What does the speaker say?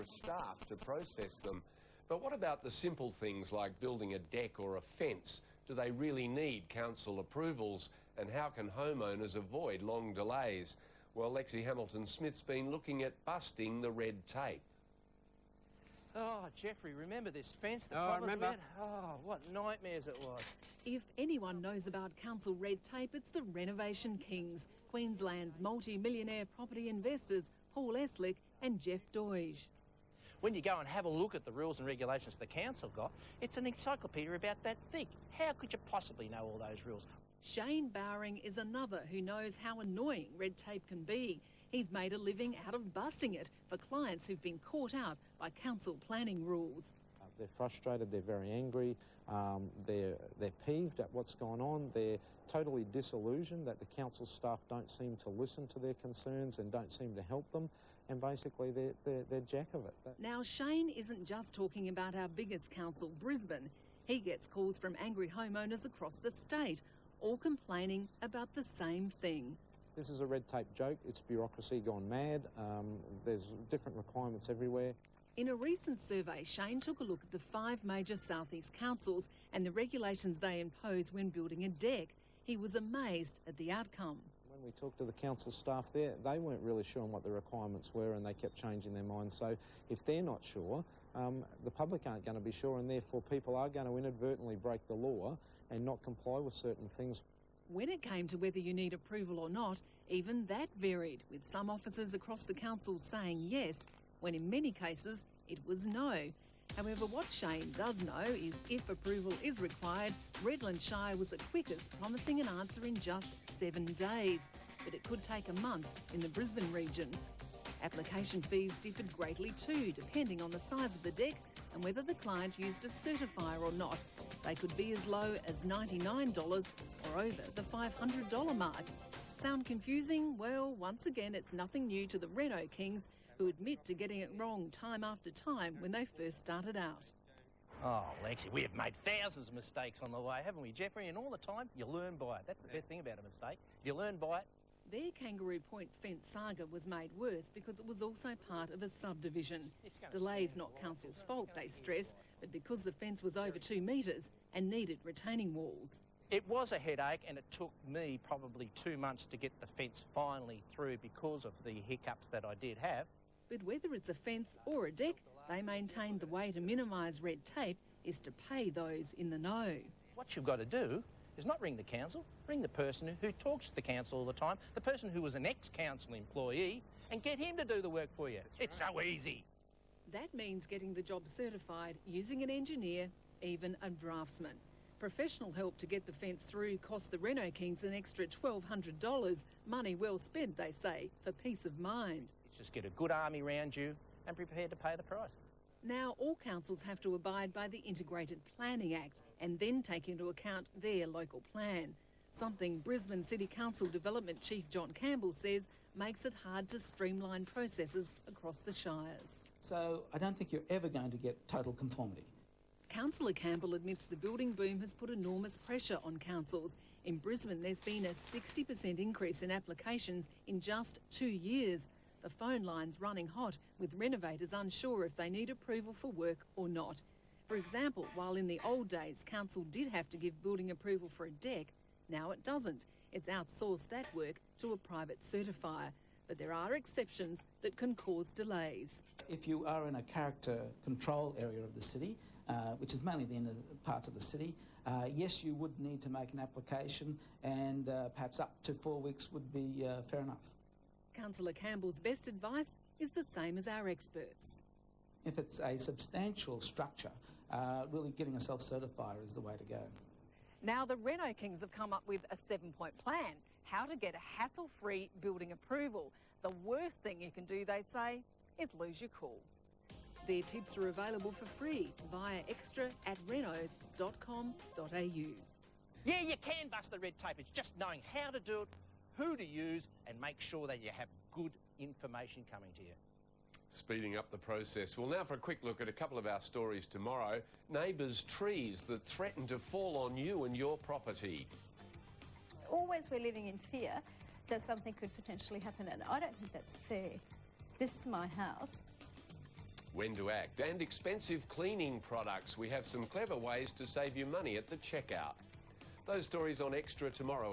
of staff to process them. But what about the simple things like building a deck or a fence? Do they really need council approvals? And how can homeowners avoid long delays? Well, Lexi Hamilton-Smith's been looking at busting the red tape. Oh, Jeffrey, remember this fence? I remember. Oh, what nightmares it was. If anyone knows about council red tape, it's the renovation kings, Queensland's multi-millionaire property investors, Paul Eslick and Jeff Doige. When you go and have a look at the rules and regulations the council got, it's an encyclopedia about that thick. How could you possibly know all those rules? Shane Bowring is another who knows how annoying red tape can be. He's made a living out of busting it for clients who've been caught out by council planning rules. They're frustrated, they're very angry, they're peeved at what's gone on, they're totally disillusioned that the council staff don't seem to listen to their concerns and don't seem to help them, and basically they're jack of it. Now, Shane isn't just talking about our biggest council, Brisbane. He gets calls from angry homeowners across the state, all complaining about the same thing. This is a red tape joke, it's bureaucracy gone mad, there's different requirements everywhere. In a recent survey, Shane took a look at the 5 major southeast councils and the regulations they impose when building a deck. He was amazed at the outcome. When we talked to the council staff there, they weren't really sure on what the requirements were and they kept changing their minds. So if they're not sure, the public aren't going to be sure, and therefore people are going to inadvertently break the law and not comply with certain things. When it came to whether you need approval or not, even that varied, with some officers across the council saying yes, when in many cases it was no. However, what Shane does know is if approval is required, Redland Shire was the quickest, promising an answer in just 7 days. But it could take a month in the Brisbane region. Application fees differed greatly too, depending on the size of the deck and whether the client used a certifier or not. They could be as low as $99 or over the $500 mark. Sound confusing? Well, once again, it's nothing new to the Reno Kings, who admit to getting it wrong time after time when they first started out. Oh, Lexi, we have made thousands of mistakes on the way, haven't we, Jeffrey? And all the time, you learn by it. That's the best thing about a mistake. You learn by it. Their Kangaroo Point fence saga was made worse because it was also part of a subdivision. Delays not council's fault, they stress, but because the fence was over 2 metres and needed retaining walls. It was a headache, and it took me probably 2 months to get the fence finally through because of the hiccups that I did have. But whether it's a fence or a deck, they maintain the way to minimise red tape is to pay those in the know. What you've got to do is not ring the council, ring the person who talks to the council all the time, the person who was an ex-council employee, and get him to do the work for you. It's so easy. That means getting the job certified, using an engineer, even a draftsman. Professional help to get the fence through cost the Reno Kings an extra $1,200. Money well spent, they say, for peace of mind. Just get a good army round you and prepared to pay the price. Now all councils have to abide by the Integrated Planning Act and then take into account their local plan, something Brisbane City Council Development Chief John Campbell says makes it hard to streamline processes across the shires. So I don't think you're ever going to get total conformity. Councillor Campbell admits the building boom has put enormous pressure on councils. In Brisbane, there's been a 60% increase in applications in just 2 years. The phone line's running hot, with renovators unsure if they need approval for work or not. For example, while in the old days, council did have to give building approval for a deck, now it doesn't. It's outsourced that work to a private certifier. But there are exceptions that can cause delays. If you are in a character control area of the city, which is mainly the inner parts of the city, yes, you would need to make an application, and perhaps up to 4 weeks would be fair enough. Councillor Campbell's best advice is the same as our experts. If it's a substantial structure, really getting a self-certifier is the way to go. Now the Reno Kings have come up with a 7-point plan, how to get a hassle-free building approval. The worst thing you can do, they say, is lose your cool. Their tips are available for free via extra@renos.com.au. Yeah, you can bust the red tape. It's just knowing how to do it, who to use, and make sure that you have good information coming to you. Speeding up the process. Well, now for a quick look at a couple of our stories tomorrow. Neighbours' trees that threaten to fall on you and your property. Always we're living in fear that something could potentially happen, and I don't think that's fair. This is my house. when to act, and expensive cleaning products. We have some clever ways to save you money at the checkout. Those stories on Extra tomorrow.